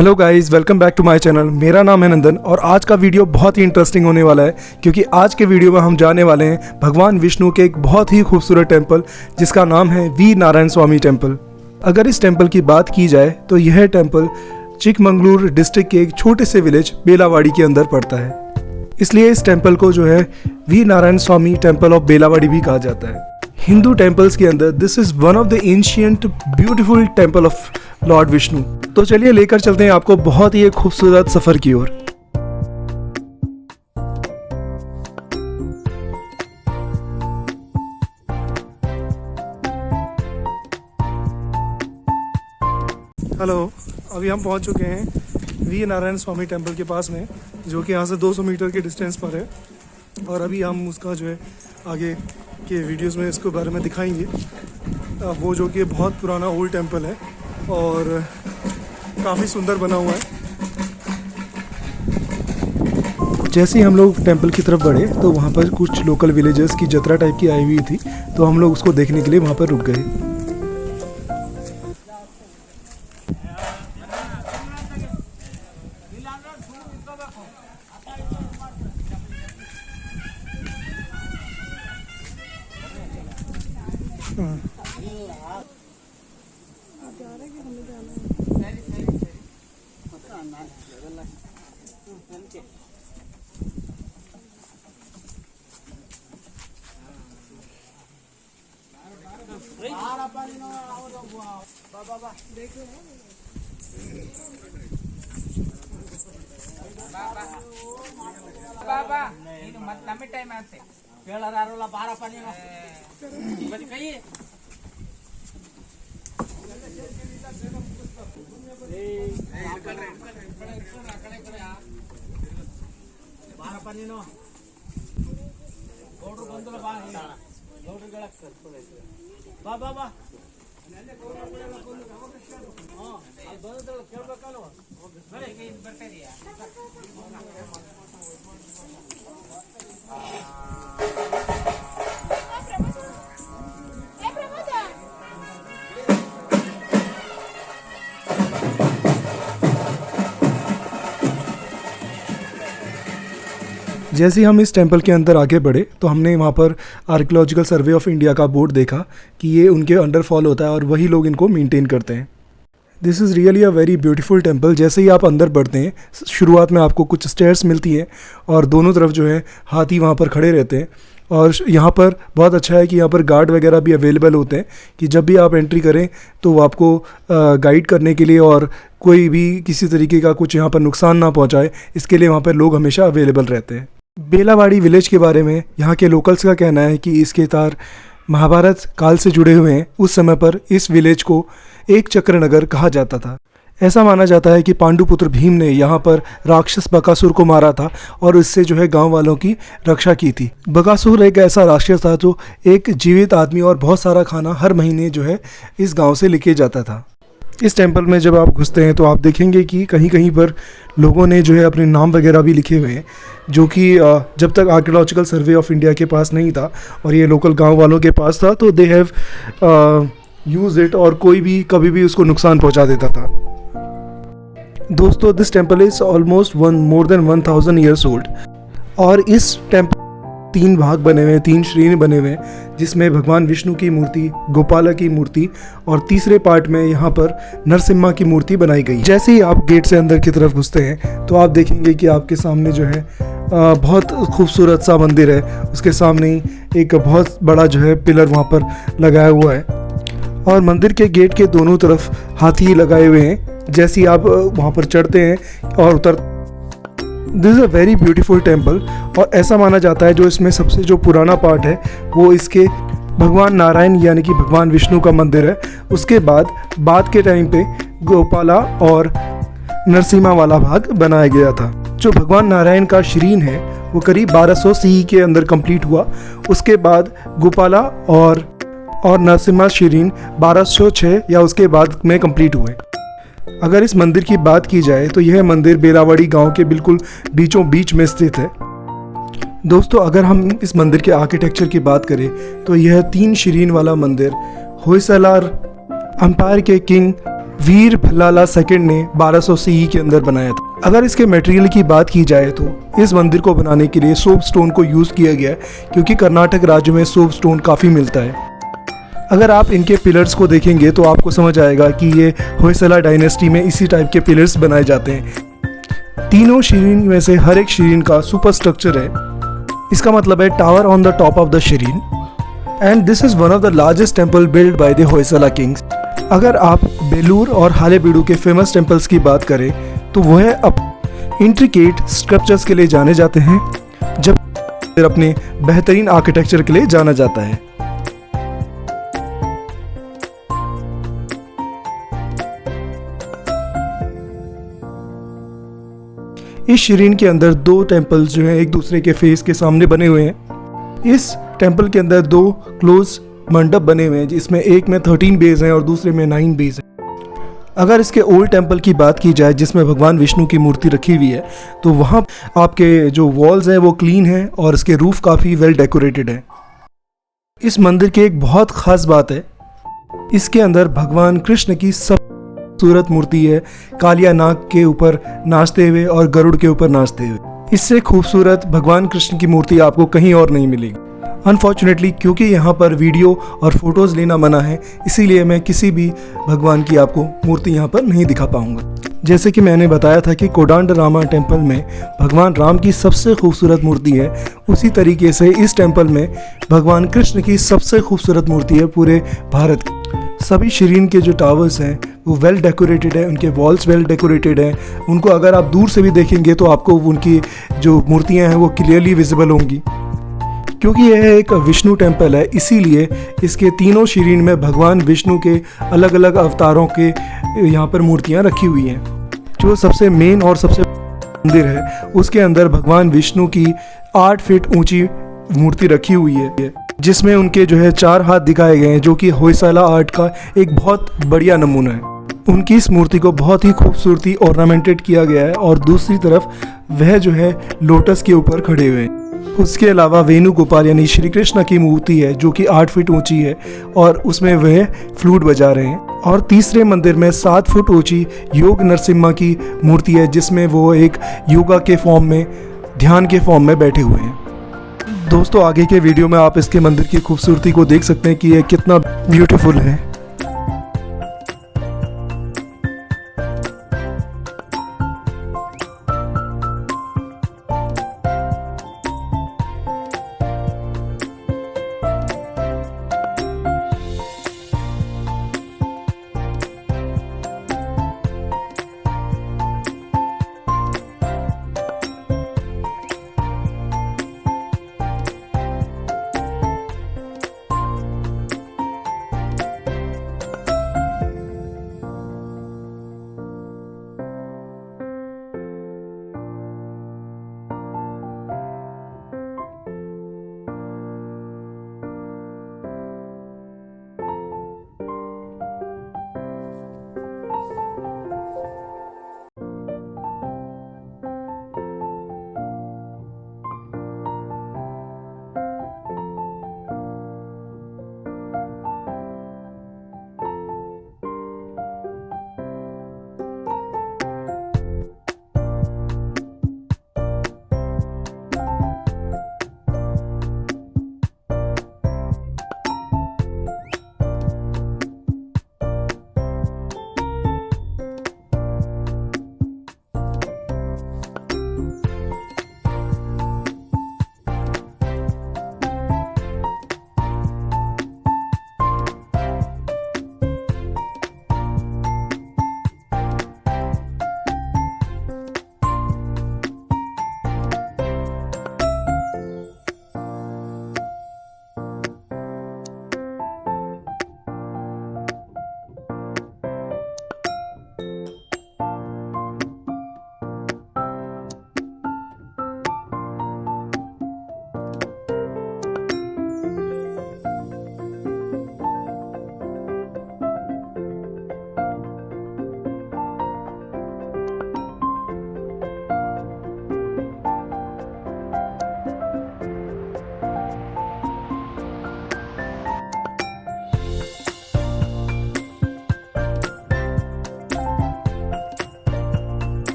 Hello guys, welcome back to my channel. मेरा नाम है नंदन और आज का वीडियो बहुत ही इंटरेस्टिंग होने वाला है क्योंकि आज के वीडियो में हम जाने वाले हैं भगवान विष्णु के एक बहुत ही खूबसूरत टेंपल जिसका नाम है वीर नारायण स्वामी टेंपल। अगर इस टेंपल की बात की जाए तो यह टेंपल चिकमंगलूर डिस्ट्रिक्ट के एक छोटे से विलेज बेलावाड़ी के अंदर पड़ता है, इसलिए इस टेंपल को जो है वीर नारायण स्वामी टेंपल ऑफ बेलावाड़ी भी कहा जाता है। हिंदू टेंपल्स के अंदर this is one of the ancient beautiful temple of Lord Vishnu. तो चलिए लेकर चलते हैं आपको बहुत ही एक खूबसूरत सफर की ओर। हेलो, अभी हम पहुंच चुके हैं वीर नारायण स्वामी टेंपल के पास में, जो कि यहाँ से 200 मीटर के डिस्टेंस पर है। और अभी हम उसका जो है आगे के वीडियोस में इसके बारे में दिखाएंगे। वो जो कि बहुत पुराना ओल्ड टेंपल है और काफ़ी सुंदर बना हुआ है। जैसे ही हम लोग टेंपल की तरफ बढ़े तो वहाँ पर कुछ लोकल विलेजर्स की जत्रा टाइप की आई हुई थी, तो हम लोग उसको देखने के लिए वहाँ पर रुक गए। बाबा ಇದು ಮತ್ತೆ ನಮ್ಮ ಟೈಮ್ ಆಗುತ್ತೆ ಕೇಳರಾರಲ್ಲ ಬಾರಪ್ಪ ನೀನು ಇವತ್ತು ಕೈ ಬಾರಪ್ಪ ನೀನು ಗೌಡ್ರು ಬಂದಲ್ಲ ಬಾ ಗೌಡ್ರುಗಳ ಬಾ ಬಾ ಬಾ ಕೇಳ್ಬೇಕಲ್ವ ಬರ್ತಾ ಇದೀಯಾ? जैसे ही हम इस टेंपल के अंदर आगे बढ़े तो हमने वहाँ पर आर्कियोलॉजिकल सर्वे ऑफ इंडिया का बोर्ड देखा कि ये उनके अंडर फॉल होता है और वही लोग इनको मेंटेन करते हैं। This is really a very beautiful temple. जैसे ही आप अंदर बढ़ते हैं, शुरुआत में आपको कुछ स्टेयर्स मिलती हैं और दोनों तरफ जो है हाथी वहाँ पर खड़े रहते हैं। और यहाँ पर बहुत अच्छा है कि यहाँ पर गार्ड वगैरह भी अवेलेबल होते हैं कि जब भी आप एंट्री करें तो वो आपको गाइड करने के लिए और कोई भी किसी तरीके का कुछ यहाँ पर नुकसान ना पहुँचाए, इसके लिए वहाँ पर लोग हमेशा अवेलेबल रहते हैं। बेलावाड़ी विलेज के बारे में यहाँ के लोकल्स का कहना है कि इसके तार महाभारत काल से जुड़े हुए हैं। उस समय पर इस विलेज को एक चक्रनगर कहा जाता था। ऐसा माना जाता है कि पांडुपुत्र भीम ने यहाँ पर राक्षस बकासुर को मारा था और इससे जो है गांव वालों की रक्षा की थी। बकासुर एक ऐसा राक्षस था जो एक जीवित आदमी और बहुत सारा खाना हर महीने जो है इस गांव से लेके जाता था। इस टेंपल में जब आप घुसते हैं तो आप देखेंगे कि कहीं कहीं पर लोगों ने जो है अपने नाम वगैरह भी लिखे हुए हैं, जो कि जब तक आर्कियोलॉजिकल सर्वे ऑफ इंडिया के पास नहीं था और ये लोकल गांव वालों के पास था तो दे हैव यूज इट और कोई भी कभी भी उसको नुकसान पहुंचा देता था। दोस्तों, this temple is almost more than 1000 years old और इस टेंपल 3 भाग बने हुए हैं, 3 श्रेणी बने हुए हैं, जिसमें भगवान विष्णु की मूर्ति, गोपाला की मूर्ति और तीसरे पार्ट में यहाँ पर नरसिम्हा की मूर्ति बनाई गई। जैसे ही आप गेट से अंदर की तरफ घुसते हैं तो आप देखेंगे कि आपके सामने जो है बहुत खूबसूरत सा मंदिर है। उसके सामने एक बहुत बड़ा जो है पिलर वहाँ पर लगाया हुआ है और मंदिर के गेट के दोनों तरफ हाथी लगाए हुए हैं। जैसे ही आप वहाँ पर चढ़ते हैं और this is a very beautiful temple और ऐसा माना जाता है जो इसमें सबसे जो पुराना पार्ट है वो इसके भगवान नारायण यानी कि भगवान विष्णु का मंदिर है। उसके बाद के टाइम पे गोपाला और नरसिम्हा वाला भाग बनाया गया था। जो भगवान नारायण का श्रीन है वो करीब 1200 CE के अंदर कंप्लीट हुआ। उसके बाद गोपाला और नरसिम्हा श्रीन 1206 या उसके बाद में कंप्लीट हुए। अगर इस मंदिर की बात की जाए तो यह मंदिर बेलावाड़ी गांव के बिल्कुल बीचों बीच में स्थित है। दोस्तों, अगर हम इस मंदिर के आर्किटेक्चर की बात करें तो यह 3 श्रीन वाला मंदिर होयसलार एम्पायर के किंग वीर भल्लाला सेकंड ने 1200 सीई के अंदर बनाया था। अगर इसके मटेरियल की बात की जाए तो इस मंदिर को बनाने के लिए सोप स्टोन को यूज़ किया गया है, क्योंकि कर्नाटक राज्य में सोप स्टोन काफ़ी मिलता है। अगर आप इनके पिलर्स को देखेंगे तो आपको समझ आएगा कि ये होयसला डायनेस्टी में इसी टाइप के पिलर्स बनाए जाते हैं। तीनों शिरीन में से हर एक शिरीन का सुपर स्ट्रक्चर है। इसका मतलब है tower on the top of the Shirin, and this is one of the largest temple build by the Hoysala Kings. अगर आप बेलूर और हालेबीडु के फेमस टेम्पल्स की बात करें तो वह अब इंट्रिकेट स्ट्रक्चर्स के लिए जाने जाते हैं, जब अपने बेहतरीन आर्किटेक्चर के लिए जाना जाता है। इस शिरीन के अंदर दो टेम्पल्स जो हैं एक दूसरे के फेस के सामने बने हुए हैं। इस टेम्पल के अंदर दो क्लोज मंडप बने हुए हैं, जिसमें एक में 13 बेज हैं और दूसरे में 9 बेज हैं। अगर इसके ओल्ड टेम्पल की बात की जाए जिसमें भगवान विष्णु की मूर्ति रखी हुई है, तो वहाँ आपके जो वॉल्स हैं वो क्लीन हैं और इसके रूफ काफ़ी वेल डेकोरेटेड है। इस मंदिर की एक बहुत ख़ास बात है, इसके अंदर भगवान कृष्ण की सब खूबसूरत मूर्ति है, कालिया नाग के ऊपर नाचते हुए और गरुड़ के ऊपर नाचते हुए। इससे खूबसूरत भगवान कृष्ण की मूर्ति आपको कहीं और नहीं मिलेगी। अनफॉर्चुनेटली क्योंकि यहाँ पर वीडियो और फोटोज़ लेना मना है, इसीलिए मैं किसी भी भगवान की आपको मूर्ति यहाँ पर नहीं दिखा पाऊँगा। जैसे कि मैंने बताया था कि कोडांडरामा टेम्पल में भगवान राम की सबसे खूबसूरत मूर्ति है, उसी तरीके से इस टेम्पल में भगवान कृष्ण की सबसे खूबसूरत मूर्ति है पूरे भारत की। सभी शिरीन के जो टावर्स हैं वो वेल डेकोरेटेड है, उनके वॉल्स वेल डेकोरेटेड हैं। उनको अगर आप दूर से भी देखेंगे तो आपको उनकी जो मूर्तियां हैं वो क्लियरली विजिबल होंगी। क्योंकि यह एक विष्णु टेम्पल है, इसीलिए इसके तीनों शिरीन में भगवान विष्णु के अलग अलग अवतारों के यहाँ पर मूर्तियाँ रखी हुई हैं। जो सबसे मेन और सबसे मंदिर है उसके अंदर भगवान विष्णु की 8 फीट ऊंची मूर्ति रखी हुई है, जिसमें उनके जो है 4 हाथ दिखाए गए हैं, जो कि होयसला आर्ट का एक बहुत बढ़िया नमूना है। उनकी इस मूर्ति को बहुत ही खूबसूरती ऑर्नामेंटेड किया गया है और दूसरी तरफ वह जो है लोटस के ऊपर खड़े हुए हैं। उसके अलावा वेणुगोपाल यानी श्री कृष्ण की मूर्ति है जो कि 8 फीट ऊंची है और उसमें वह फ्लूट बजा रहे हैं। और तीसरे मंदिर में 7 फुट ऊंची योग नरसिम्हा की मूर्ति है, जिसमें वो एक योगा के फॉर्म में, ध्यान के फॉर्म में बैठे हुए हैं। दोस्तों आगे के वीडियो में आप इसके मंदिर की खूबसूरती को देख सकते हैं कि यह कितना ब्यूटीफुल है।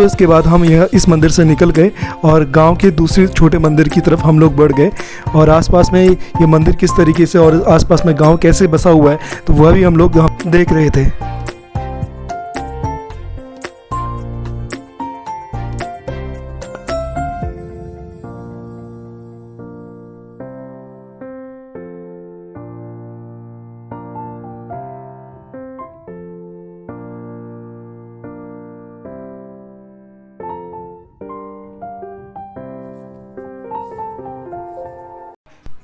दोस्तों इसके बाद हम यह इस मंदिर से निकल गए और गांव के दूसरे छोटे मंदिर की तरफ हम लोग बढ़ गए, और आसपास में ये मंदिर किस तरीके से और आसपास में गांव कैसे बसा हुआ है तो वह भी हम लोग देख रहे थे।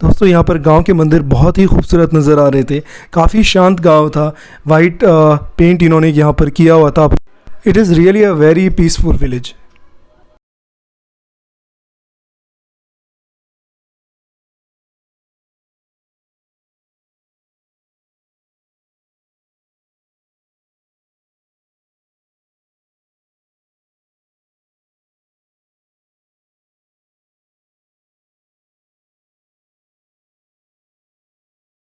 दोस्तों यहाँ पर गांव के मंदिर बहुत ही खूबसूरत नज़र आ रहे थे, काफ़ी शांत गांव था, वाइट पेंट इन्होंने यहाँ पर किया हुआ था। It is really a very peaceful village.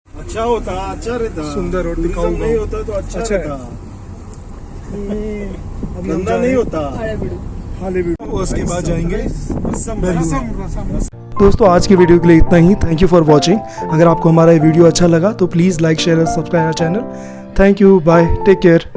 अच्छा होता, अच्छा रहता, सुंदर और टिकाऊ टूरिज्म नहीं गाँव। होता तो अच्छा अच्छा है। रहता, गंदा नहीं होता। उसके बाद जाएंगे रसम दोस्तों। आज की वीडियो के लिए इतना ही। Thank you for watching. अगर आपको हमारा ये वीडियो अच्छा लगा तो प्लीज़ लाइक शेयर और subscribe our channel. Thank you, bye, take care.